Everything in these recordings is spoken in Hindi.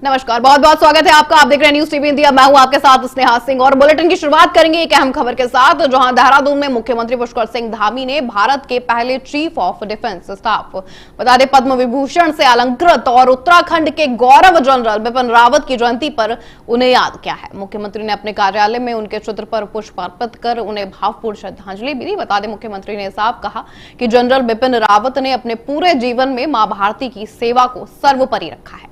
नमस्कार, बहुत बहुत स्वागत है आपका। आप देख रहे हैं न्यूज टीवी इंडिया। मैं हूं आपके साथ स्नेहा सिंह और बुलेटिन की शुरुआत करेंगे एक अहम खबर के साथ, जहां देहरादून में मुख्यमंत्री पुष्कर सिंह धामी ने भारत के पहले चीफ ऑफ डिफेंस स्टाफ, बता दें पद्म विभूषण से अलंकृत और उत्तराखंड के गौरव जनरल बिपिन रावत की जयंती पर उन्हें याद किया है। मुख्यमंत्री ने अपने कार्यालय में उनके चित्र पर पुष्प अर्पित कर उन्हें भावपूर्ण श्रद्धांजलि भी दी। बता दें मुख्यमंत्री ने साफ कहा कि जनरल बिपिन रावत ने अपने पूरे जीवन में मां भारती की सेवा को सर्वोपरि रखा है।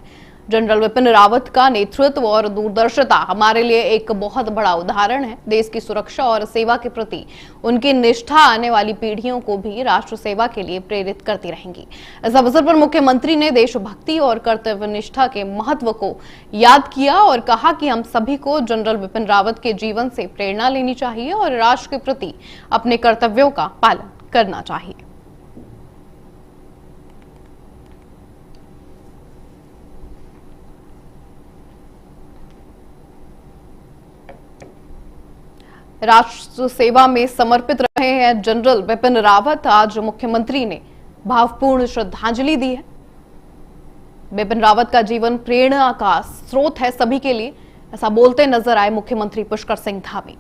जनरल बिपिन रावत का नेतृत्व और दूरदर्शिता हमारे लिए एक बहुत बड़ा उदाहरण है। देश की सुरक्षा और सेवा के प्रति उनकी निष्ठा आने वाली पीढ़ियों को भी राष्ट्र सेवा के लिए प्रेरित करती रहेंगी। इस अवसर पर मुख्यमंत्री ने देशभक्ति और कर्तव्य निष्ठा के महत्व को याद किया और कहा कि हम सभी को जनरल बिपिन रावत के जीवन से प्रेरणा लेनी चाहिए और राष्ट्र के प्रति अपने कर्तव्यों का पालन करना चाहिए। राष्ट्र सेवा में समर्पित रहे हैं जनरल बिपिन रावत। आज मुख्यमंत्री ने भावपूर्ण श्रद्धांजलि दी है। बिपिन रावत का जीवन प्रेरणा का स्रोत है सभी के लिए, ऐसा बोलते नजर आए मुख्यमंत्री पुष्कर सिंह धामी।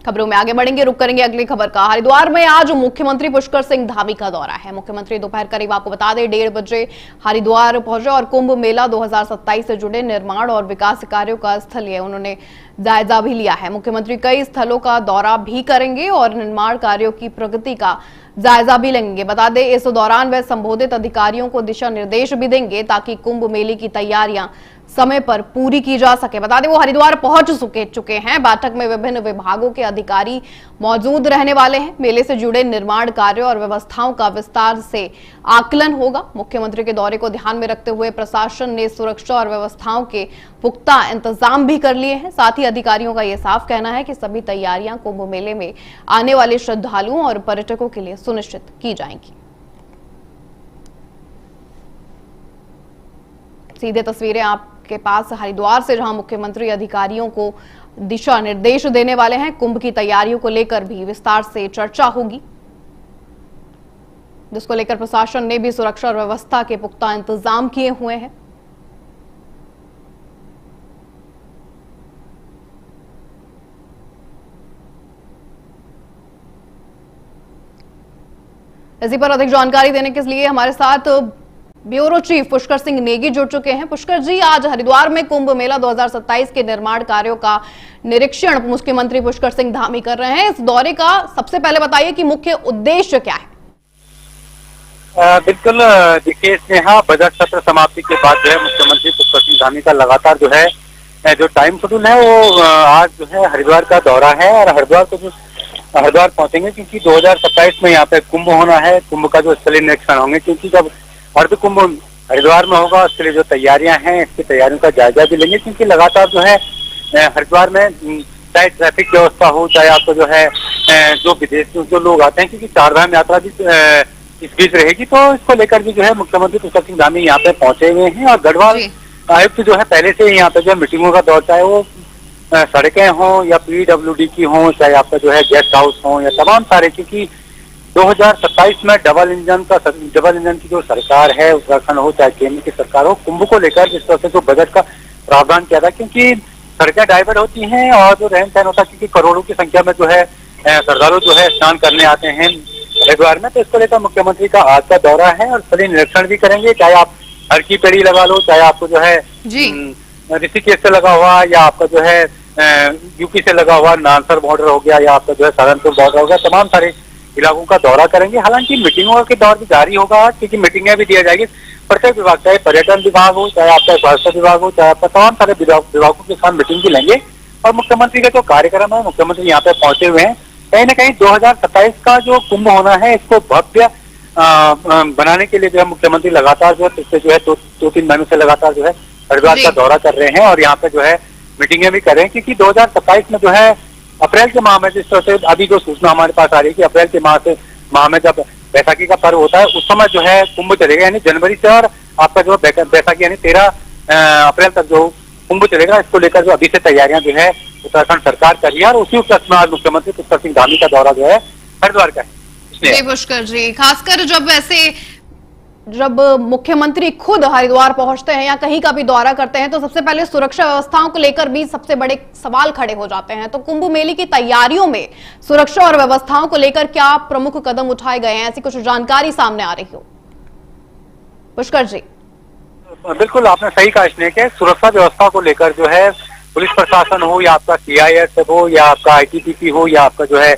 खबरों में आगे बढ़ेंगे, रुक करेंगे अगली खबर का। हरिद्वार में आज मुख्यमंत्री पुष्कर सिंह धामी का दौरा है। मुख्यमंत्री दोपहर करीब आपको बता दें 1:30 बजे हरिद्वार पहुंचे और कुंभ मेला 2027 से जुड़े निर्माण और विकास कार्यों का स्थलीय उन्होंने जायजा भी लिया है। मुख्यमंत्री कई स्थलों का दौरा भी करेंगे और निर्माण कार्यों की प्रगति का जायजा भी लेंगे। बता दें इस दौरान वे संबंधित अधिकारियों को दिशा निर्देश भी देंगे ताकि कुंभ मेले की तैयारियां समय पर पूरी की जा सके। बता दें वो हरिद्वार पहुंच चुके हैं। बैठक में विभिन्न विभागों के अधिकारी मौजूद रहने वाले हैं। मेले से जुड़े निर्माण कार्यों और व्यवस्थाओं का विस्तार से आकलन होगा। मुख्यमंत्री के दौरे को ध्यान में रखते हुए प्रशासन ने सुरक्षा और व्यवस्थाओं के पुख्ता इंतजाम भी कर लिए हैं। साथ ही अधिकारियों का यह साफ कहना है कि सभी तैयारियां कुंभ मेले में आने वाले श्रद्धालुओं और पर्यटकों के लिए सुनिश्चित की जाएंगी। सीधे तस्वीरें आपके पास हरिद्वार से, जहां मुख्यमंत्री अधिकारियों को दिशा निर्देश देने वाले हैं। कुंभ की तैयारियों को लेकर भी विस्तार से चर्चा होगी, जिसको लेकर प्रशासन ने भी सुरक्षा और व्यवस्था के पुख्ता इंतजाम किए हुए हैं। इसी पर अधिक जानकारी देने के लिए हमारे साथ ब्यूरो चीफ पुष्कर सिंह नेगी जुड़ चुके हैं। पुष्कर जी, आज हरिद्वार में कुंभ मेला 2027 के निर्माण कार्यों का निरीक्षण मुख्यमंत्री पुष्कर सिंह धामी कर रहे हैं। इस दौरे का सबसे पहले बताइए कि मुख्य उद्देश्य क्या है? बिल्कुल, देखिए स्नेहा, बजट सत्र समाप्ति के बाद जो है मुख्यमंत्री पुष्कर सिंह धामी का लगातार जो है जो टाइम शेड्यूल है वो आज जो है हरिद्वार का दौरा है और हरिद्वार पहुंचेंगे क्योंकि 2027 में यहाँ पे कुंभ होना है। कुंभ का जो स्थलीय निरीक्षण होंगे, क्योंकि जब अर्ध कुंभ हरिद्वार में होगा उसके लिए जो तैयारियां हैं इसकी तैयारियों का जायजा भी लेंगे, क्योंकि लगातार जो है हरिद्वार में चाहे ट्रैफिक व्यवस्था हो, चाहे आपको जो है जो विदेशी जो लोग आते हैं, क्योंकि चारधाम यात्रा भी इस बीच रहेगी, तो इसको लेकर भी जो है मुख्यमंत्री पुष्कर सिंह धामी यहाँ पे पहुंचे हुए हैं। और गढ़वाल आयुक्त जो है पहले से यहाँ पे जो मीटिंगों का दौर, चाहे वो सड़कें हों या PWD की हों, चाहे आपका जो है गेस्ट हाउस हो या तमाम सारे, क्योंकि 2027 में डबल इंजन की जो सरकार है उत्तराखंड हो चाहे केंद्र की सरकार हो, कुंभ को लेकर जिस तरह से जो बजट का प्रावधान किया था, क्योंकि सड़कें डाइवर्ट होती हैं और जो रहन सहन होता है, क्योंकि करोड़ों की संख्या में जो है श्रद्धालु जो है स्नान करने आते हैं हरिद्वार में, तो इसको लेकर मुख्यमंत्री का आज का दौरा है और स्थलीय निरीक्षण भी करेंगे। चाहे आप हर की पेड़ी लगा लो, चाहे आपको जो है ऋषिकेश से लगा हुआ या आपका जो है यूपी से लगा हुआ नानसर बॉर्डर हो गया या आपका जो है सहारनपुर बॉर्डर हो गया, तमाम सारे इलाकों का दौरा करेंगे। हालांकि मीटिंगों के दौर भी जारी होगा, क्योंकि मीटिंगें भी दी जाएगी प्रत्येक विभाग, चाहे पर्यटन विभाग हो, चाहे आपका स्वास्थ्य विभाग हो, चाहे आपका तमाम सारे विभागों के साथ मीटिंग भी लेंगे। और मुख्यमंत्री का जो कार्यक्रम है, मुख्यमंत्री यहाँ पे पहुंचे हुए हैं, कहीं ना कहीं 2027 का जो कुंभ होना है इसको भव्य बनाने के लिए जो है मुख्यमंत्री लगातार जो है पिछले जो है दो तीन महीनों से लगातार जो है हरिद्वार का दौरा कर रहे हैं और यहाँ पे जो है मीटिंगें भी कर रहे हैं, क्योंकि 2027 में जो है अप्रैल के माह में, जिस तरह से अभी जो सूचना हमारे पास आ रही है कि अप्रैल के माह में जब बैसाखी का पर्व होता है उस समय जो है कुंभ चलेगा, यानी जनवरी से और आपका जो बैसाखी यानी 13 अप्रैल तक जो कुंभ चलेगा, इसको लेकर जो अभी से तैयारियां जो है उत्तराखंड सरकार कर रही है और उसी उपलक्ष्य में आज मुख्यमंत्री पुष्कर सिंह धामी का दौरा जो है हरिद्वार का है। पुष्कर जी, खासकर जब ऐसे जब मुख्यमंत्री खुद हरिद्वार पहुंचते हैं या कहीं का भी दौरा करते हैं तो सबसे पहले सुरक्षा व्यवस्थाओं को लेकर भी सबसे बड़े सवाल खड़े हो जाते हैं। तो कुंभ मेले की तैयारियों में सुरक्षा और व्यवस्थाओं को लेकर क्या प्रमुख कदम उठाए गए हैं, ऐसी कुछ जानकारी सामने आ रही हो? पुष्कर जी। बिल्कुल आपने सही कहा स्नेह के, सुरक्षा व्यवस्था को लेकर जो है पुलिस प्रशासन हो या आपका CIS हो या आपका ITBP हो या आपका जो है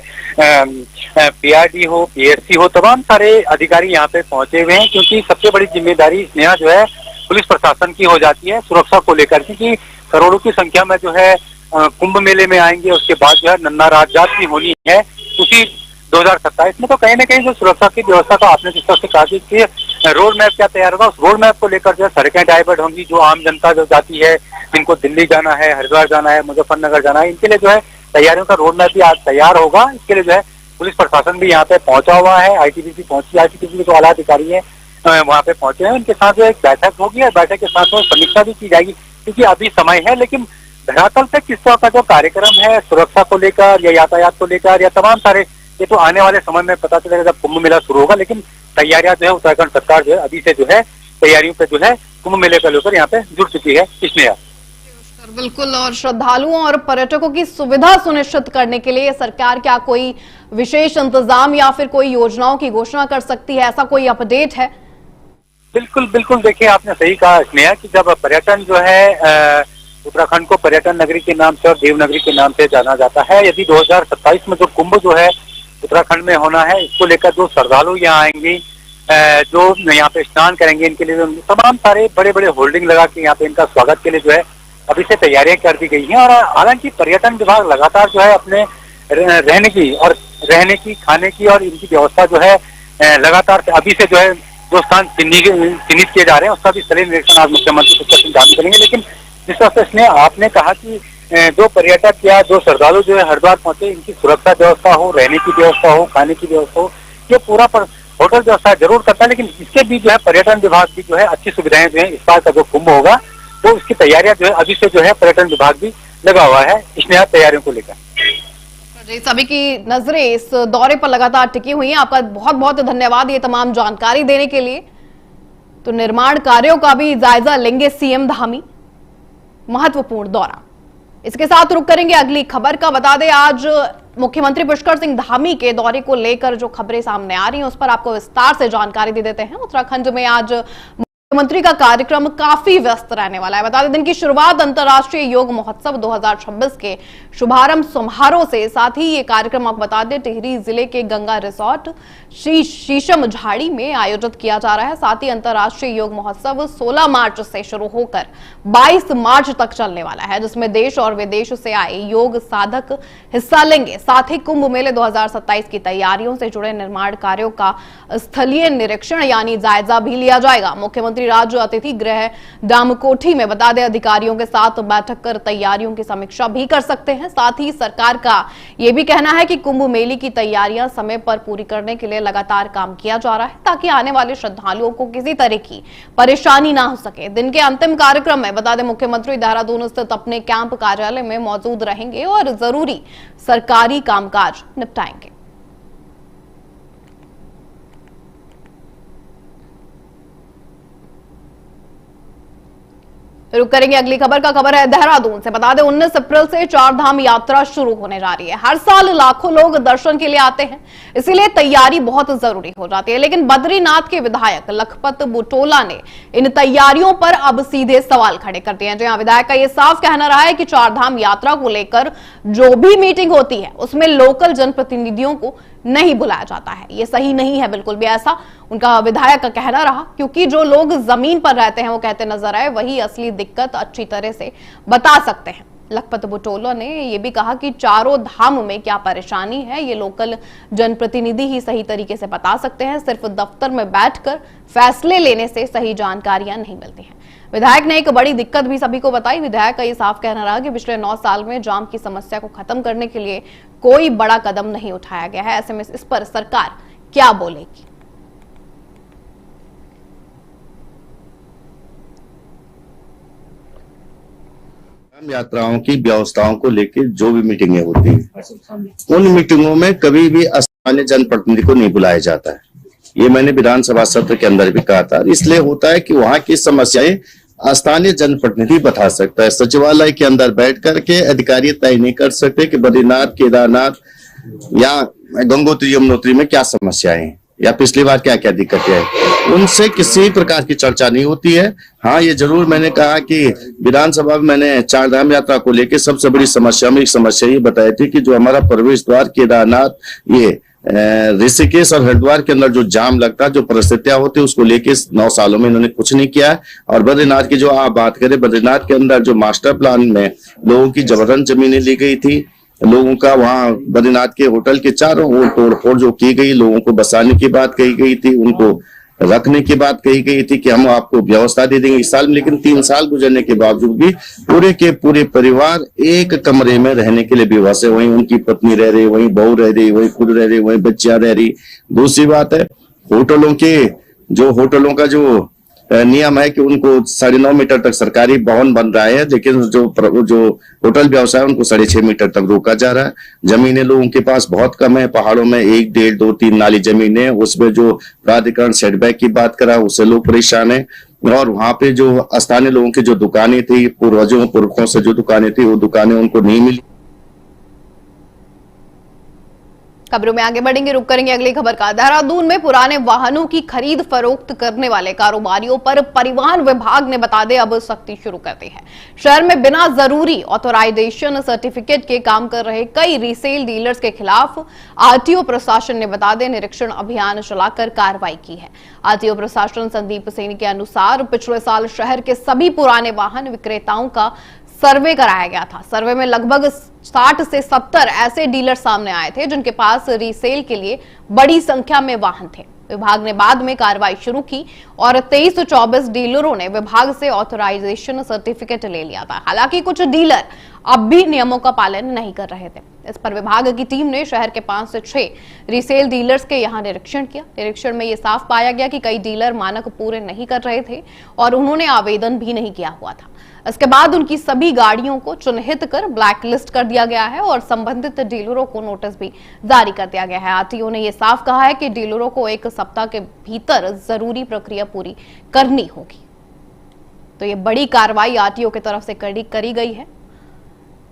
PRD हो, PSC हो, तमाम सारे अधिकारी यहाँ पे पहुंचे हुए हैं, क्योंकि सबसे बड़ी जिम्मेदारी स्नेहा जो है पुलिस प्रशासन की हो जाती है सुरक्षा को लेकर, क्योंकि करोड़ों की संख्या में जो है कुंभ मेले में आएंगे। उसके बाद जो है नन्ना राजजात भी होनी है उसी 2027 में। तो कहीं ना कहीं जो सुरक्षा की व्यवस्था का आपने जिस तरह से कहा कि रोड मैप क्या तैयार होगा, उस रोड मैप को लेकर जो है सड़कें डाइवर्ट होंगी। जो आम जनता जो जाती है, जिनको दिल्ली जाना है, हरिद्वार जाना है, मुजफ्फरनगर जाना है, इनके लिए जो है तैयारियों का रोड मैप भी आज तैयार होगा। इसके लिए जो है पुलिस प्रशासन भी यहाँ पे पहुंचा हुआ है, ITBP पहुंची, ITBP के जो आला अधिकारी है वहाँ पे पहुंचे हैं। उनके साथ जो एक बैठक होगी और बैठक के साथ समीक्षा भी की जाएगी, क्योंकि अभी समय है, लेकिन धरातल पे किस तरह का जो कार्यक्रम है सुरक्षा को लेकर या यातायात को लेकर या तमाम सारे, ये तो आने वाले समय में पता चलेगा जब कुंभ मेला शुरू होगा। लेकिन तैयारियां जो है उत्तराखंड सरकार जो है अभी से जो है तैयारियों पे जो है कुंभ मेले को लेकर यहाँ पे जुड़ चुकी है। इसमें बिल्कुल, और श्रद्धालुओं और पर्यटकों की सुविधा सुनिश्चित करने के लिए सरकार क्या कोई विशेष इंतजाम या फिर कोई योजनाओं की घोषणा कर सकती है, ऐसा कोई अपडेट है? बिल्कुल बिल्कुल, देखिए आपने सही कहा स्नेहा कि जब पर्यटन जो है उत्तराखंड को पर्यटन नगरी के नाम से और देवनगरी के नाम से जाना जाता है। यदि 2027 में जो कुंभ जो है उत्तराखंड में होना है, इसको लेकर जो श्रद्धालु यहाँ आएंगे, जो यहाँ पे स्नान करेंगे, इनके लिए तमाम सारे बड़े बड़े होल्डिंग लगा के यहाँ पे इनका स्वागत के लिए जो है अभी से तैयारियां कर दी गई हैं। और हालांकि पर्यटन विभाग लगातार जो है अपने रहने की, खाने की और इनकी व्यवस्था जो है लगातार अभी से जो है जो स्थान चिन्हित किए जा रहे हैं उसका भी स्थलीय निरीक्षण आज मुख्यमंत्री पुष्कर सिंह धामी करेंगे। लेकिन जिस तरह से आपने कहा कि जो पर्यटक या जो श्रद्धालु जो है हरिद्वार पहुंचे, इनकी सुरक्षा व्यवस्था हो, रहने की व्यवस्था हो, खाने की व्यवस्था हो, ये पूरा होटल व्यवस्था जरूर करता है। लेकिन इसके भी जो है पर्यटन विभाग की जो है अच्छी सुविधाएं जो है इस बार का जो कुंभ होगा तो उसकी तैयारियां जो है अभी से जो है पर्यटन विभाग भी लगा हुआ है इसमें तैयारियों को लेकर। सभी की नजरें इस दौरे पर लगातार टिकी हुई हैं। आपका बहुत बहुत धन्यवाद ये तमाम जानकारी देने के लिए। तो निर्माण कार्यों का भी जायजा लेंगे CM धामी, महत्वपूर्ण दौरा। इसके साथ रुक करेंगे अगली खबर का। बता दें आज मुख्यमंत्री पुष्कर सिंह धामी के दौरे को लेकर जो खबरें सामने आ रही हैं उस पर आपको विस्तार से जानकारी दे देते हैं। उत्तराखंड में आज मुख्यमंत्री का कार्यक्रम काफी व्यस्त रहने वाला है। बता दें दिन की शुरुआत अंतर्राष्ट्रीय योग महोत्सव 2026 के शुभारंभ समारोह से, साथ ही ये कार्यक्रम आपको बता दें टिहरी जिले के गंगा रिसोर्ट शीशम झाड़ी में आयोजित किया जा रहा है। साथ ही अंतर्राष्ट्रीय योग महोत्सव 16 मार्च से शुरू होकर 22 मार्च तक चलने वाला है, जिसमें देश और विदेश से आए योग साधक हिस्सा लेंगे। साथ ही कुंभ मेले 2027 की तैयारियों से जुड़े निर्माण कार्यों का स्थलीय निरीक्षण यानी जायजा भी लिया जाएगा। मुख्यमंत्री राज्य अतिथि गृह डामकोठी में बता दें अधिकारियों के साथ बैठक कर तैयारियों की समीक्षा भी कर सकते हैं। साथ ही सरकार का यह भी कहना है कि कुंभ मेले की तैयारियां समय पर पूरी करने के लिए लगातार काम किया जा रहा है, ताकि आने वाले श्रद्धालुओं को किसी तरह की परेशानी ना हो सके। दिन के अंतिम कार्यक्रम में बता दें मुख्यमंत्री देहरादून स्थित अपने कैंप कार्यालय में मौजूद रहेंगे और जरूरी सरकारी कामकाज निपटाएंगे। रुक करेंगे अगली खबर का। खबर है देहरादून से। बता दें 19 अप्रैल से 4 धाम यात्रा शुरू होने जा रही है। हर साल लाखों लोग दर्शन के लिए आते हैं, इसीलिए तैयारी बहुत जरूरी हो जाती है। लेकिन बद्रीनाथ के विधायक लखपत बुटोला ने इन तैयारियों पर अब सीधे सवाल खड़े कर दिए हैं। जहां विधायक का यह साफ कहना रहा है कि 4 धाम यात्रा को लेकर जो भी मीटिंग होती है उसमें लोकल जनप्रतिनिधियों को नहीं बुलाया जाता है। ये सही नहीं है, बिल्कुल भी ऐसा उनका विधायक का कहना रहा, क्योंकि जो लोग जमीन पर रहते हैं वो कहते नजर आए वही असली दिक्कत अच्छी तरह से बता सकते हैं। लखपत बुटोला ने यह भी कहा कि चारों धाम में क्या परेशानी है ये लोकल जनप्रतिनिधि ही सही तरीके से बता सकते हैं। सिर्फ दफ्तर में बैठकर फैसले लेने से सही जानकारियां नहीं मिलती हैं। विधायक ने एक बड़ी दिक्कत भी सभी को बताई। विधायक का ये साफ कहना रहा कि पिछले 9 साल में जाम की समस्या को खत्म करने के लिए कोई बड़ा कदम नहीं उठाया गया है। ऐसे में इस पर सरकार क्या बोलेगी? यात्राओं की व्यवस्थाओं को लेकर जो भी मीटिंगें होती हैं उन मीटिंगों में कभी भी स्थानीय जनप्रतिनिधि को नहीं बुलाया जाता है। ये मैंने विधानसभा सत्र के अंदर भी कहा था। इसलिए होता है कि वहां की समस्याएं स्थानीय जनप्रतिनिधि बता सकता है। सचिवालय के अंदर बैठ करके अधिकारी तय नहीं कर सकते कि बद्रीनाथ, केदारनाथ या गंगोत्री यमुनोत्री में क्या समस्याएं हैं या पिछली बार क्या क्या दिक्कतें हैं, उनसे किसी प्रकार की चर्चा नहीं होती है। हाँ, ये जरूर मैंने कहा कि विधानसभा में मैंने चार धाम यात्रा को लेकर सबसे बड़ी समस्या में एक समस्या ये बताई थी कि जो हमारा प्रवेश द्वार केदारनाथ, ये ऋषिकेश और हरिद्वार के अंदर जो जाम लगता है, जो परिस्थितियां होती है, उसको लेके 9 सालों में इन्होंने कुछ नहीं किया है। और बद्रीनाथ की जो आप बात करें, बद्रीनाथ के अंदर जो मास्टर प्लान में लोगों की जबरन जमीनें ली गई थी, लोगों का वहां बद्रीनाथ के होटल के चारों ओर तोड़फोड़ जो की गई, लोगों को बसाने की बात कही गई थी, उनको रखने की बात कही गई थी कि हम आपको व्यवस्था दे देंगे इस साल में, लेकिन 3 साल गुजरने के बावजूद भी पूरे के पूरे परिवार एक कमरे में रहने के लिए बेवस है। वहीं उनकी पत्नी रह रही, वहीं बहू रह रही, वहीं खुद रह रही, वहीं बच्चियां रह रही। दूसरी बात है, होटलों का जो नियम है कि उनको 9.5 मीटर तक सरकारी भवन बन रहा है, लेकिन जो होटल व्यवसाय उनको 6.5 मीटर तक रोका जा रहा है। जमीनें लोगों के पास बहुत कम है, पहाड़ों में 1, 1.5, 2, 3 नाली जमीनें, उसमें जो प्राधिकरण सेटबैक की बात करा उससे लोग परेशान है। और वहां पे जो स्थानीय लोगों की जो दुकानें थी, पुरखों से जो दुकानें थी, वो दुकानें उनको नहीं मिली। खबरों में आगे बढ़ेंगे, रुक करेंगे अगली खबर का। देहरादून में पुराने वाहनों की खरीद फरोख्त करने वाले कारोबारियों पर परिवहन विभाग ने बता दे अब सख्ती शुरू कर दी है। शहर में बिना जरूरी ऑथराइजेशन सर्टिफिकेट के काम कर रहे कई रीसेल डीलर्स के खिलाफ आरटीओ प्रशासन ने बता दे निरीक्षण अभियान चलाकर कार्रवाई की है। आरटीओ प्रशासन संदीप सेन के अनुसार पिछले साल शहर के सभी पुराने वाहन विक्रेताओं का सर्वे कराया गया था। सर्वे में लगभग 60 से 70 ऐसे डीलर सामने आए थे जिनके पास रीसेल के लिए बड़ी संख्या में वाहन थे। विभाग ने बाद में कार्रवाई शुरू की और 23-24 डीलरों ने विभाग से ऑथराइजेशन सर्टिफिकेट ले लिया था। हालांकि कुछ डीलर अब भी नियमों का पालन नहीं कर रहे थे। इस पर विभाग की टीम ने शहर के 5 से 6 रीसेल डीलर्स के यहां निरीक्षण किया। निरीक्षण में यह साफ पाया गया कि कई डीलर मानक पूरे नहीं कर रहे थे और उन्होंने आवेदन भी नहीं किया हुआ था। इसके बाद उनकी सभी गाड़ियों को चिन्हित कर ब्लैक लिस्ट कर दिया गया है और संबंधित डीलरों को नोटिस भी जारी कर दिया गया है। आरटीओ ने यह साफ कहा है कि डीलरों को 1 सप्ताह के भीतर जरूरी प्रक्रिया पूरी करनी होगी। तो ये बड़ी कार्रवाई आरटीओ की तरफ से करी गई है,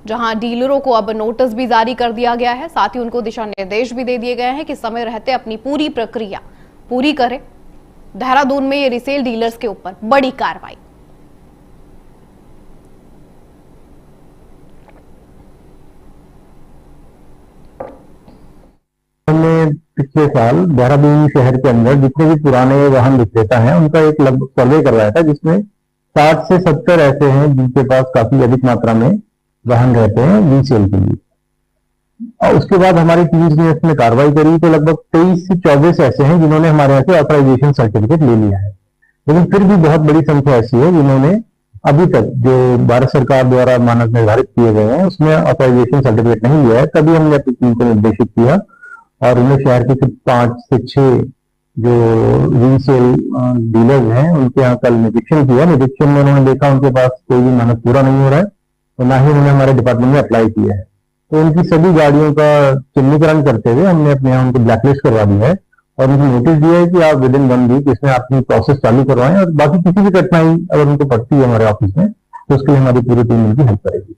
जहां डीलरों को अब नोटिस भी जारी कर दिया गया है। साथ ही उनको दिशा निर्देश भी दे दिए गए हैं कि समय रहते अपनी पूरी प्रक्रिया पूरी करें। देहरादून में ये रीसेल डीलर्स के ऊपर बड़ी कार्रवाई। हमने पिछले साल देहरादून शहर के अंदर जितने भी पुराने वाहन विक्रेता हैं उनका एक लगभग सर्वे करवाया था, जिसमें 60 से 70 ऐसे हैं जिनके पास काफी अधिक मात्रा में वाहन रहते हैं रीसेल के लिए। और उसके बाद हमारी टीम्स ने इसमें कार्रवाई करी तो लगभग 23 से 24 ऐसे हैं जिन्होंने हमारे यहाँ से ऑथराइजेशन सर्टिफिकेट ले लिया है। लेकिन फिर भी बहुत बड़ी संख्या ऐसी है जिन्होंने अभी तक जो भारत सरकार द्वारा मानक निर्धारित किए गए हैं उसमें ऑथराइजेशन सर्टिफिकेट नहीं लिया है। तभी हमने अपनी टीम को निर्देशित किया और उन्हें शहर के सिर्फ 5 से 6 जो रीसेल डीलर्स हैं उनके यहाँ कल निरीक्षण किया। निरीक्षण में उन्होंने देखा उनके पास कोई भी मानक पूरा नहीं हो रहा है और ना ही उन्होंने हमारे डिपार्टमेंट में अप्लाई किया है। तो उनकी सभी गाड़ियों का चिन्हीकरण करते हुए हमने अपने यहाँ उनको ब्लैकलिस्ट करवा दिया है और उनको नोटिस दिया है कि आप विदिन 1 वीक इसमें अपनी प्रोसेस चालू करवाएं और बाकी किसी भी कठिनाई अगर उनको पड़ती है हमारे ऑफिस में तो उसके लिए हमारी पूरी टीम उनकी हेल्प करेगी।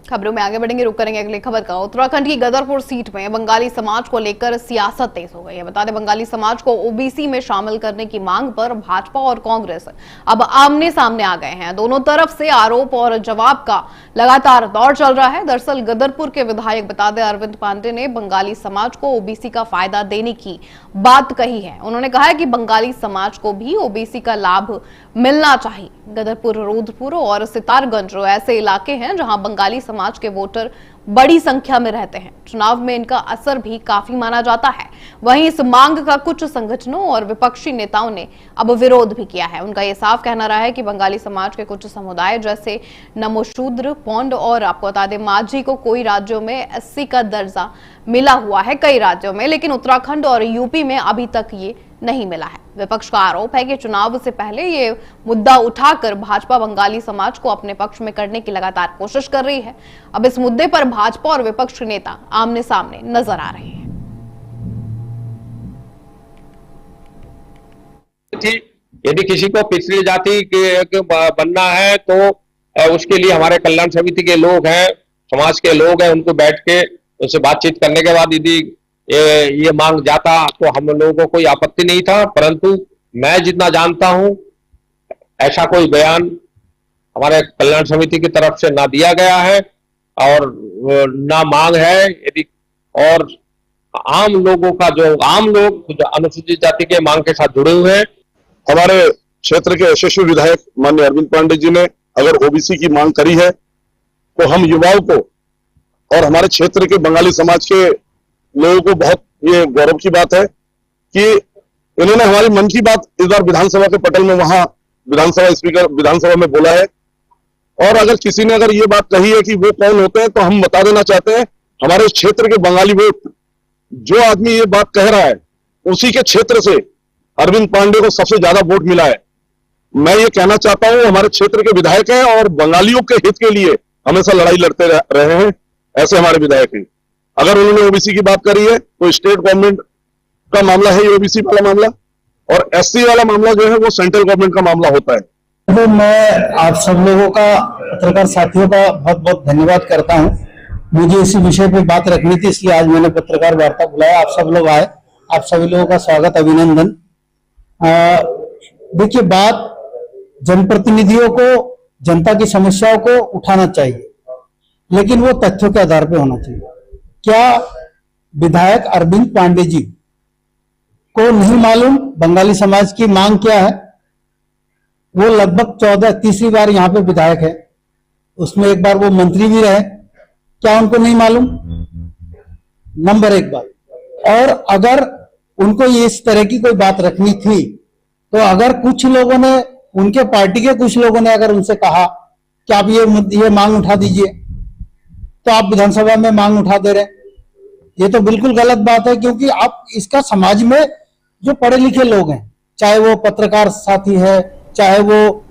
खबरों में आगे बढ़ेंगे, रुक करेंगे अगली खबर का। उत्तराखंड की गदरपुर सीट में बंगाली समाज को लेकर सियासत तेज हो गई है। बता दें, बंगाली समाज को ओबीसी में शामिल करने की मांग पर भाजपा और कांग्रेस अब आमने सामने आ गए हैं। दोनों तरफ से आरोप और जवाब का लगातार दौर चल रहा है। दरअसल गदरपुर के विधायक बता दें अरविंद पांडे ने बंगाली समाज को ओबीसी का फायदा देने की बात कही है। उन्होंने कहा है कि बंगाली समाज को भी ओबीसी का लाभ मिलना चाहिए। गदरपुर, रुद्रपुर और सितारगंज ऐसे इलाके हैं जहां बंगाली समाज के वोटर बड़ी संख्या में रहते हैं। चुनाव में इनका असर भी काफी माना जाता है। वहीं इस मांग का कुछ संगठनों और विपक्षी नेताओं ने अब विरोध भी किया है। उनका यह साफ कहना रहा है कि बंगाली समाज के कुछ समुदाय जैसे नमोशूद्र, पौंड और आपको बता दें माझी को कोई राज्यों में एससी का दर्जा मिला हुआ है, कई राज्यों में, लेकिन उत्तराखंड और यूपी में अभी तक ये नहीं मिला है। विपक्ष का आरोप है कि चुनाव से पहले ये मुद्दा उठाकर भाजपा बंगाली समाज को अपने पक्ष में करने की लगातार कोशिश कर रही है। अब इस मुद्दे पर भाजपा और विपक्ष के नेता आमने सामने नजर आ रहे हैं। यदि किसी को पिछड़ी जाति के बनना है तो उसके लिए हमारे कल्याण समिति के लोग हैं, समाज के लोग हैं, उनको बैठ के उनसे बातचीत करने के बाद यदि ये मांग जाता तो हम लोगों को कोई आपत्ति नहीं था, परंतु मैं जितना जानता हूं ऐसा कोई बयान हमारे कल्याण समिति की तरफ से ना दिया गया है और ना मांग है। यदि और आम लोगों का जो अनुसूचित जाति के मांग के साथ जुड़े हुए हैं, हमारे क्षेत्र के यशस्वी विधायक माननीय अरविंद पांडे जी ने अगर ओबीसी की मांग करी है तो हम युवाओं को और हमारे क्षेत्र के बंगाली समाज के लोगों को बहुत ये गौरव की बात है कि इन्होंने हमारी मन की बात इस बार विधानसभा के पटल में वहां विधानसभा स्पीकर विधानसभा में बोला है। और अगर किसी ने अगर ये बात कही है कि वो कौन होते हैं तो हम बता देना चाहते हैं, हमारे क्षेत्र के बंगाली वोट जो आदमी ये बात कह रहा है उसी के क्षेत्र से अरविंद पांडे को सबसे ज्यादा वोट मिला है। मैं ये कहना चाहता हूं हमारे क्षेत्र के विधायक हैं और बंगालियों के हित के लिए हमेशा लड़ाई लड़ते रहे हैं, ऐसे हमारे विधायक हैं। अगर उन्होंने ओबीसी की बात करी है तो स्टेट गवर्नमेंट का मामला है ये ओबीसी वाला मामला, और एससी वाला मामला जो है वो सेंट्रल गवर्नमेंट का मामला होता है। तो मैं आप सब लोगों का, पत्रकार साथियों का बहुत बहुत धन्यवाद करता हूं। मुझे इसी विषय पे बात रखनी थी, इसलिए आज मैंने पत्रकार वार्ता बुलाया। आप सब लोग आए, आप सभी लोगों का स्वागत, अभिनंदन। देखिए, बात जनप्रतिनिधियों को जनता की समस्याओं को उठाना चाहिए, लेकिन वो तथ्यों के आधार पर होना चाहिए। क्या विधायक अरविंद पांडे जी को नहीं मालूम बंगाली समाज की मांग क्या है? वो लगभग तीसरी बार यहाँ पे विधायक है, उसमें एक बार वो मंत्री भी रहे, क्या उनको नहीं मालूम? नंबर एक बात। और अगर उनको ये इस तरह की कोई बात रखनी थी तो अगर कुछ लोगों ने, उनके पार्टी के कुछ लोगों ने अगर उनसे कहा कि आप ये मांग उठा दीजिए, तो आप विधानसभा में मांग उठा दे रहे हैं। ये तो बिल्कुल गलत बात है, क्योंकि आप इसका समाज में जो पढ़े लिखे लोग हैं, चाहे वो पत्रकार साथी है, चाहे वो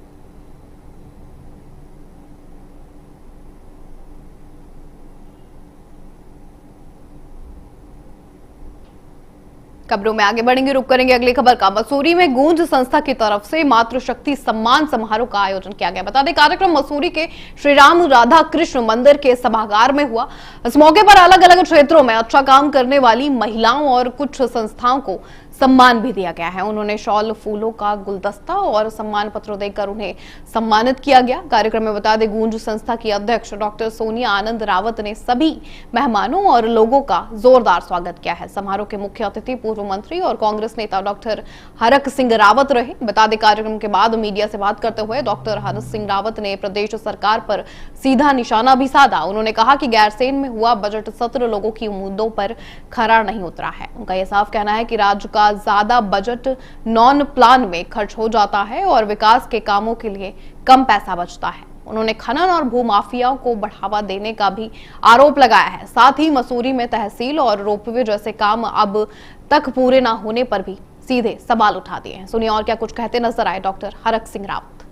खबरों में आगे बढ़ेंगे, रुक करेंगे अगली खबर का। मसूरी में गूंज संस्था की तरफ से मातृशक्ति सम्मान समारोह का आयोजन किया गया। बता दें, कार्यक्रम मसूरी के श्री राम राधा कृष्ण मंदिर के सभागार में हुआ। इस मौके पर अलग अलग क्षेत्रों में अच्छा काम करने वाली महिलाओं और कुछ संस्थाओं को सम्मान भी दिया गया है। उन्होंने शॉल, फूलों का गुलदस्ता और सम्मान पत्र देकर उन्हें सम्मानित किया गया। कार्यक्रम में बता दें, गूंज संस्था की अध्यक्ष डॉक्टर सोनिया आनंद रावत ने सभी मेहमानों और लोगों का जोरदार स्वागत किया है। समारोह के मुख्य अतिथि पूर्व मंत्री और कांग्रेस नेता डॉक्टर हरक सिंह रावत रहे। बता दें, कार्यक्रम के बाद मीडिया से बात करते हुए डॉक्टर हरक सिंह रावत ने प्रदेश सरकार पर सीधा निशाना भी साधा। उन्होंने कहा कि गैरसैंण में हुआ बजट सत्र लोगों की उम्मीदों पर खरा नहीं उतरा है। उनका यह साफ कहना है कि राज्य का ज्यादा बजट नॉन प्लान में खर्च हो जाता है और विकास के कामों के लिए कम पैसा बचता है। उन्होंने खनन और भूमाफियाओं को बढ़ावा देने का भी आरोप लगाया है। साथ ही मसूरी में तहसील और रोपवे जैसे काम अब तक पूरे ना होने पर भी सीधे सवाल उठा दिए हैं। सुनिए और क्या कुछ कहते नजर आए डॉक्टर हरक सिंह रावत।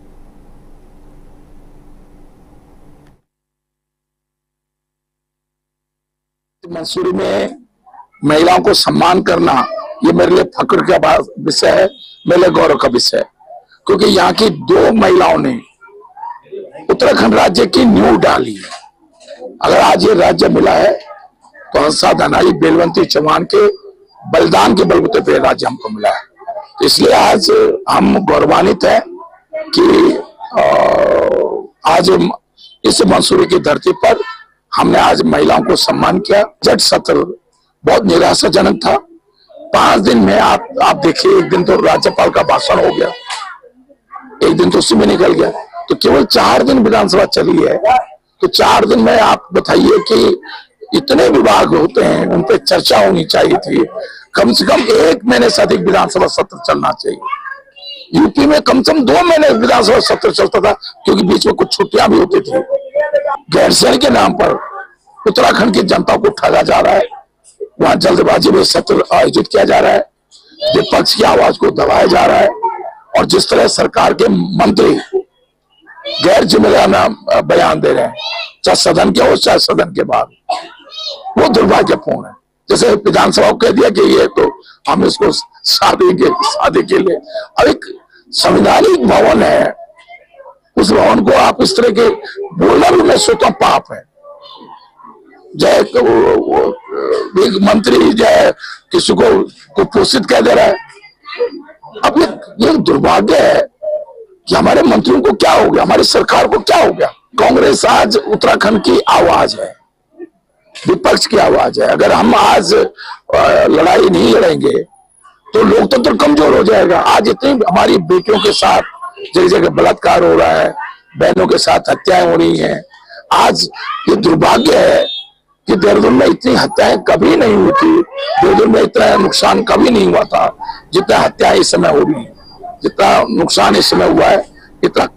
मसूरी में महिलाओं को सम्मान करना ये मेरे लिए फक्र का विषय है, मेरे लिए गौरव का विषय है, क्योंकि यहाँ की 2 महिलाओं ने उत्तराखंड राज्य की नींव डाली है। अगर आज ये राज्य मिला है तो हंसा धनाई बेलवंती चौहान के बलिदान के बलबूते पे राज्य हमको मिला है। तो इसलिए आज हम गौरवान्वित हैं कि आज इस मंसूरी की धरती पर हमने आज महिलाओं को सम्मान किया। बजट सत्र बहुत निराशाजनक था। 5 दिन में आप देखिए, एक दिन तो राज्यपाल का भाषण हो गया, एक दिन तो उसी में निकल गया, तो केवल 4 दिन विधानसभा चली है तो 4 दिन में आप बताइए कि इतने विभाग होते हैं, उन पे चर्चा होनी चाहिए थी। कम से कम 1 महीने से अधिक विधानसभा सत्र चलना चाहिए। यूपी में कम से कम 2 महीने विधानसभा सत्र चलता था, क्योंकि बीच में कुछ छुट्टियां भी होती थी। गैरसैंण के नाम पर उत्तराखंड की जनता को ठगा जा रहा है, वहां जल्दबाजी में सत्र आयोजित किया जा रहा है, विपक्ष की आवाज को दबाया जा रहा है, और जिस तरह सरकार के मंत्री गैर जिम्मेदार बयान दे रहे हैं, चाहे सदन के हो चाहे सदन के बाद, वो दुर्भाग्यपूर्ण है। जैसे विधानसभा को कह दिया कि ये तो हम इसको शादी के लिए, अब एक संवैधानिक भवन है, उस भवन को आप इस तरह के बोलना भी मैं सोचता हूं पाप है। जय एक मंत्री जय किसी को कुपोषित कह दे रहा है। अब ये दुर्भाग्य है कि हमारे मंत्रियों को क्या हो गया, हमारी सरकार को क्या हो गया। कांग्रेस आज उत्तराखंड की आवाज है, विपक्ष की आवाज है। अगर हम आज लड़ाई नहीं लड़ेंगे तो लोकतंत्र कमजोर हो जाएगा। आज इतनी हमारी बेटियों के साथ जगह जगह बलात्कार हो रहा है, बहनों के साथ हत्याएं हो रही हैं। आज ये दुर्भाग्य है कि देहरादून में इतनी हत्याएं कभी नहीं हुई थी, देहरादून में इतना नुकसान कभी नहीं हुआ था जितना हत्याएं इस समय हो रही है, जितना नुकसान इस समय हुआ है इतना।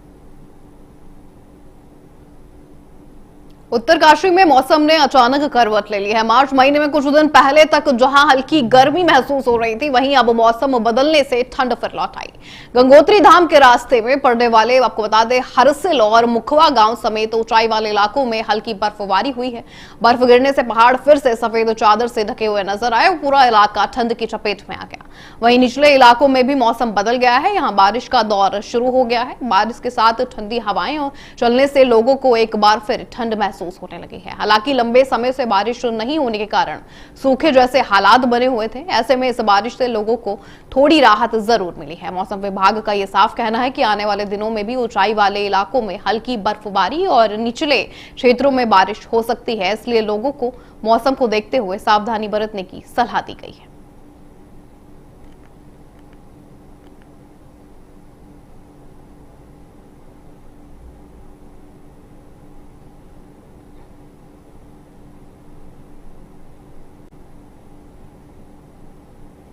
उत्तरकाशी में मौसम ने अचानक करवट ले ली है। मार्च महीने में कुछ दिन पहले तक जहां हल्की गर्मी महसूस हो रही थी, वहीं अब मौसम बदलने से ठंड फिर लौट आई। गंगोत्री धाम के रास्ते में पड़ने वाले, आपको बता दें, हरसिल और मुखवा गांव समेत ऊंचाई वाले इलाकों में हल्की बर्फबारी हुई है। बर्फ गिरने से पहाड़ फिर से सफेद चादर से ढके हुए नजर आए, पूरा इलाका ठंड की चपेट में आ गया। वहीं निचले इलाकों में भी मौसम बदल गया है, यहाँ बारिश का दौर शुरू हो गया है। बारिश के साथ ठंडी हवाएं चलने से लोगों को एक बार फिर ठंड महसूस होने लगी है। हालांकि लंबे समय से बारिश नहीं होने के कारण सूखे जैसे हालात बने हुए थे। ऐसे में इस बारिश से लोगों को थोड़ी राहत जरूर मिली है। मौसम विभाग का यह साफ कहना है कि आने वाले दिनों में भी ऊंचाई वाले इलाकों में हल्की बर्फबारी और निचले क्षेत्रों में बारिश हो सकती है, इसलिए लोगों को मौसम को देखते हुए सावधानी बरतने की सलाह दी गई है।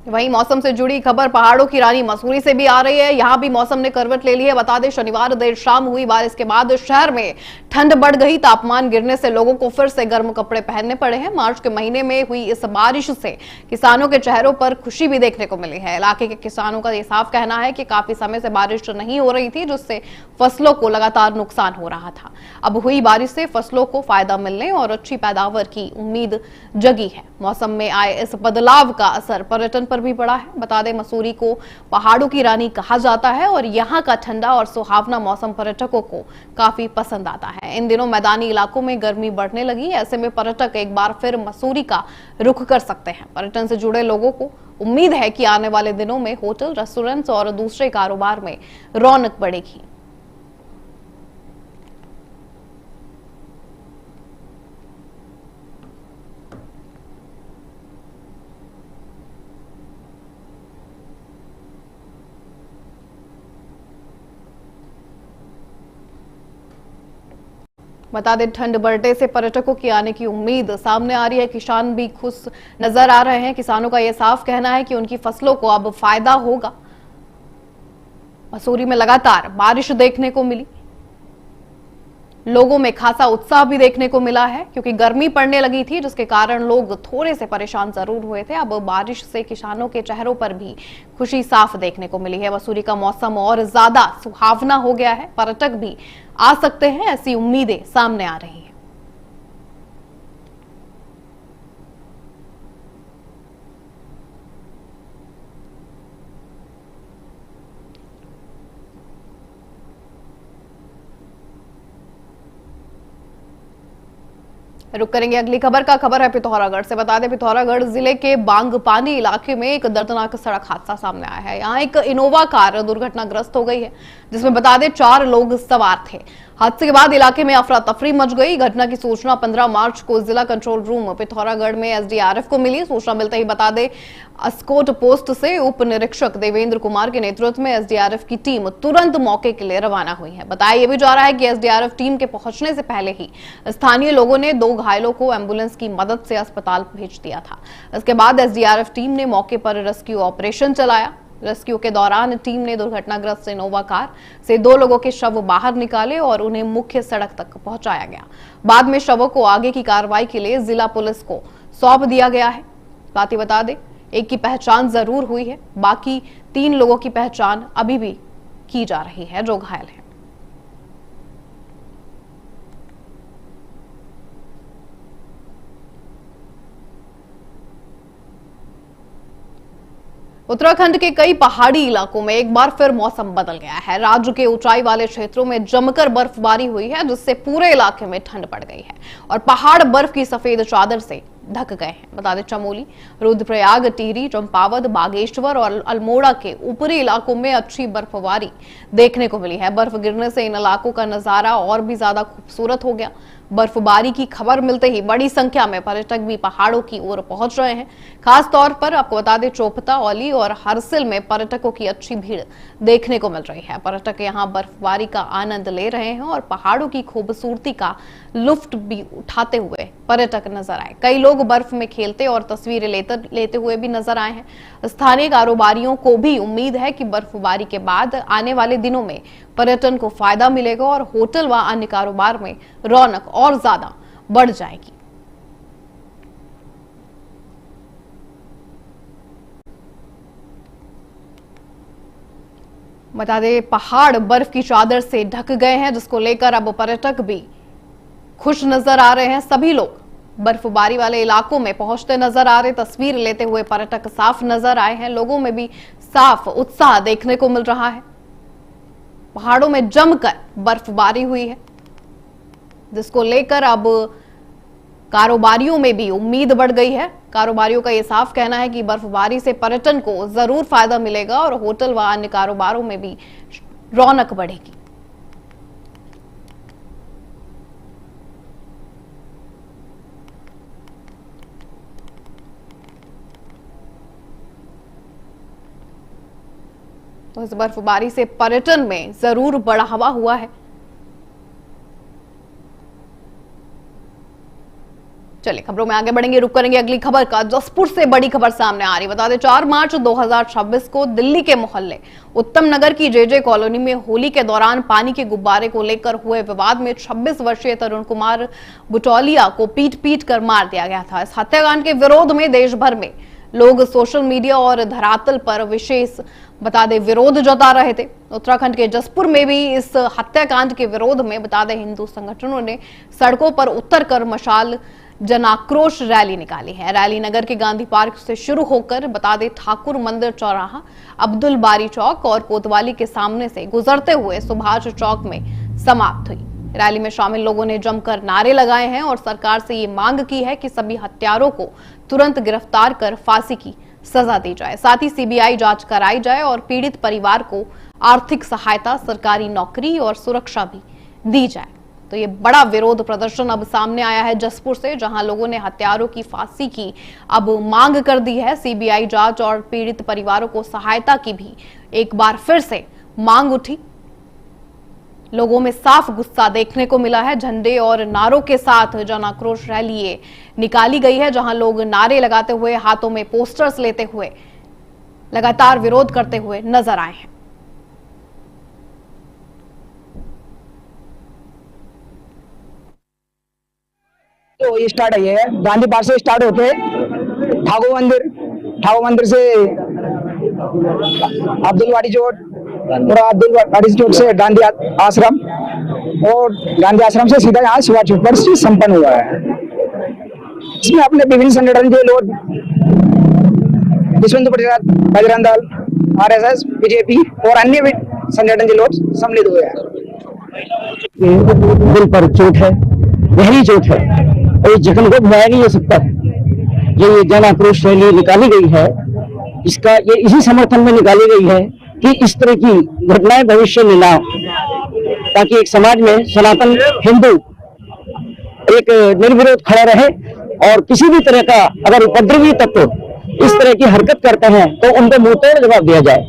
वहीं मौसम से जुड़ी खबर पहाड़ों की रानी मसूरी से भी आ रही है। यहां भी मौसम ने करवट ले ली है। बता दें, शनिवार देर शाम हुई बारिश के बाद शहर में ठंड बढ़ गई। तापमान गिरने से लोगों को फिर से गर्म कपड़े पहनने पड़े हैं। मार्च के महीने में हुई इस बारिश से किसानों के चेहरों पर खुशी भी देखने को मिली है। इलाके के किसानों का यह साफ कहना है कि काफी समय से बारिश नहीं हो रही थी, जिससे फसलों को लगातार नुकसान हो रहा था। अब हुई बारिश से फसलों को फायदा मिलने और अच्छी पैदावार की उम्मीद जगी है। मौसम में आए इस बदलाव का असर पर्यटन पर भी पड़ा है। बता दें, मसूरी को पहाड़ों की रानी कहा जाता है और यहाँ का ठंडा और सुहावना मौसम पर्यटकों को काफी पसंद आता है। इन दिनों मैदानी इलाकों में गर्मी बढ़ने लगी। ऐसे में पर्यटक एक बार फिर मसूरी का रुख कर सकते हैं। पर्यटन से जुड़े लोगों को उम्मीद है कि आने वाले दिनों में होटल, रेस्टोरेंट्स और दूसरे कारोबार में रौनक बढ़ेगी। बता दें, ठंड बढ़ने से पर्यटकों की आने की उम्मीद सामने आ रही है। किसान भी खुश नजर आ रहे हैं। किसानों का यह साफ कहना है कि उनकी फसलों को अब फायदा होगा। मसूरी में लगातार बारिश देखने को मिली। लोगों में खासा उत्साह भी देखने को मिला है, क्योंकि गर्मी पड़ने लगी थी, जिसके कारण लोग थोड़े से परेशान जरूर हुए थे। अब बारिश से किसानों के चेहरों पर भी खुशी साफ देखने को मिली है। मसूरी का मौसम और ज्यादा सुहावना हो गया है। पर्यटक भी आ सकते हैं, ऐसी उम्मीदें सामने आ रही हैं। रुक करेंगे अगली खबर का। खबर है पिथौरागढ़ से। बता दें, पिथौरागढ़ जिले के बांगपानी इलाके में एक दर्दनाक सड़क हादसा सामने आया है। यहाँ एक इनोवा कार दुर्घटनाग्रस्त हो गई है, जिसमें बता दें 4 लोग सवार थे। हादसे के बाद इलाके में अफरा तफरी मच गई। घटना की सूचना 15 मार्च को जिला कंट्रोल रूम पिथौरागढ़ में एसडीआरएफ को मिली। सूचना मिलते ही बता दें अस्कोट पोस्ट से उप निरीक्षक देवेंद्र कुमार के नेतृत्व में एसडीआरएफ की टीम तुरंत मौके के लिए रवाना हुई है। बताया यह भी जा रहा है कि एसडीआरएफ टीम के पहुंचने से पहले ही स्थानीय लोगों ने 2 घायलों को एम्बुलेंस की मदद से अस्पताल भेज दिया था। इसके बाद एसडीआरएफ टीम ने मौके पर रेस्क्यू ऑपरेशन चलाया। रेस्क्यू के दौरान टीम ने दुर्घटनाग्रस्त इनोवा कार से 2 लोगों के शव बाहर निकाले और उन्हें मुख्य सड़क तक पहुंचाया गया। बाद में शवों को आगे की कार्रवाई के लिए जिला पुलिस को सौंप दिया गया है। साथ ही बता दें, एक की पहचान जरूर हुई है, बाकी 3 लोगों की पहचान अभी भी की जा रही है जो घायल हैं। उत्तराखंड के कई पहाड़ी इलाकों में एक बार फिर मौसम बदल गया है। राज्य के ऊंचाई वाले क्षेत्रों में जमकर बर्फबारी हुई है, जिससे पूरे इलाके में ठंड बढ़ गई है और पहाड़ बर्फ की सफेद चादर से ढक गए हैं। बता दें, चमोली, रुद्रप्रयाग, टिहरी, चंपावत, बागेश्वर और अल्मोड़ा के ऊपरी इलाकों में अच्छी बर्फबारी देखने को मिली है। बर्फ गिरने से इन इलाकों का नजारा और भी ज्यादा खूबसूरत हो गया। बर्फबारी की खबर मिलते ही बड़ी संख्या में पर्यटक भी पहाड़ों की ओर पहुंच रहे हैं। खास तौर पर आपको बता दें, चोपता, औली और हरसिल में पर्यटकों की अच्छी भीड़ देखने को मिल रही है। पर्यटक यहां बर्फबारी का आनंद ले रहे हैं और पहाड़ों की खूबसूरती का लुत्फ भी उठाते हुए पर्यटक नजर आए। कई लोग बर्फ में खेलते और तस्वीरें लेते हुए भी नजर आए हैं। स्थानीय कारोबारियों को भी उम्मीद है कि बर्फबारी के बाद आने वाले दिनों में पर्यटन को फायदा मिलेगा और होटल व अन्य कारोबार में रौनक और ज्यादा बढ़ जाएगी। बता दें, पहाड़ बर्फ की चादर से ढक गए हैं, जिसको लेकर अब पर्यटक भी खुश नजर आ रहे हैं। सभी लोग बर्फबारी वाले इलाकों में पहुंचते नजर आ रहे, तस्वीर लेते हुए पर्यटक साफ नजर आए हैं। लोगों में भी साफ उत्साह देखने को मिल रहा है। पहाड़ों में जमकर बर्फबारी हुई है, जिसको लेकर अब कारोबारियों में भी उम्मीद बढ़ गई है। कारोबारियों का यह साफ कहना है कि बर्फबारी से पर्यटन को जरूर फायदा मिलेगा और होटल व अन्य कारोबारों में भी रौनक बढ़ेगी। तो इस बर्फबारी से पर्यटन में जरूर बढ़ावा हुआ है। चलिए खबरों में आगे बढ़ेंगे, रुक करेंगे अगली खबर का। जसपुर से बड़ी खबर सामने आ रही। बता दें, 4 मार्च 2026 को दिल्ली के मोहल्ले उत्तम नगर की जेजे कॉलोनी में होली के दौरान पानी के गुब्बारे को लेकर हुए विवाद में 26 वर्षीय तरुण कुमार बुटौलिया को पीट कर मार दिया गया था। इस हत्याकांड के विरोध में देश भर में लोग सोशल मीडिया और धरातल पर विशेष बता दें विरोध जता रहे थे। उत्तराखंड के जसपुर में भी इस हत्याकांड के विरोध में बता दें हिंदू संगठनों ने सड़कों पर उतरकर मशाल जनाक्रोश रैली निकाली है। रैली नगर के गांधी पार्क से शुरू होकर बता दें ठाकुर मंदिर चौराहा, अब्दुल बारी चौक और कोतवाली के सामने से गुजरते हुए सुभाष चौक में समाप्त हुई। रैली में शामिल लोगों ने जमकर नारे लगाए हैं और सरकार से ये मांग की है कि सभी हत्यारों को तुरंत गिरफ्तार कर फांसी की सजा दी जाए। साथ ही सीबीआई जांच कराई जाए और पीड़ित परिवार को आर्थिक सहायता, सरकारी नौकरी और सुरक्षा भी दी जाए। तो ये बड़ा विरोध प्रदर्शन अब सामने आया है जसपुर से, जहां लोगों ने हत्यारों की फांसी की अब मांग कर दी है। सीबीआई जांच और पीड़ित परिवारों को सहायता की भी एक बार फिर से मांग उठी। लोगों में साफ गुस्सा देखने को मिला है। झंडे और नारों के साथ जन आक्रोश रैली निकाली गई है, जहां लोग नारे लगाते हुए, हाथों में पोस्टर्स लेते हुए लगातार विरोध करते हुए नजर आए हैं। तो ये स्टार्ट है गांधी पार्क से स्टार्ट होके ठाकुर मंदिर से अब्दुल वाड़ी चौक और अब्दुल वाड़ी चौक से गांधी आश्रम और गांधी आश्रम से सीधा यहाँ शिवा चौक पर संपन्न हुआ है। इसमें अपने विभिन्न संगठन के लोग विश्व हिंदू परिषद, बजरंग दल, आरएसएस, बीजेपी और अन्य संगठन के लोग सम्मिलित हुए हैं। दिल पर चोट है, गहरी चोट है और ये जख्म को भुलाया नहीं जा सकता। जो ये जन आक्रोश रैली निकाली गई है, इसका ये इसी समर्थन में निकाली गई है कि इस तरह की घटनाएं भविष्य में ना हो, ताकि एक समाज में सनातन हिंदू एक निर्विरोध खड़ा रहे और किसी भी तरह का अगर उपद्रवी तत्व इस तरह की हरकत करते हैं तो उनको मुंह तोड़ जवाब दिया जाए।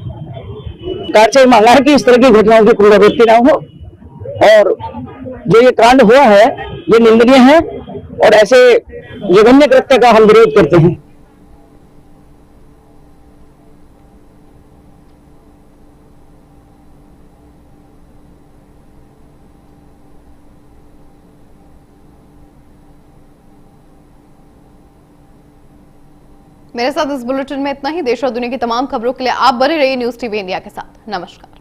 सरकार से मांगा है कि इस तरह की घटनाओं की पुनरावृत्ति ना हो, और जो ये कांड हुआ है ये निंदनीय है और ऐसे जघन्य कृत्य का हम विरोध करते हैं। मेरे साथ इस बुलेटिन में इतना ही। देश और दुनिया की तमाम खबरों के लिए आप बने रहिए न्यूज़ टीवी इंडिया के साथ। नमस्कार।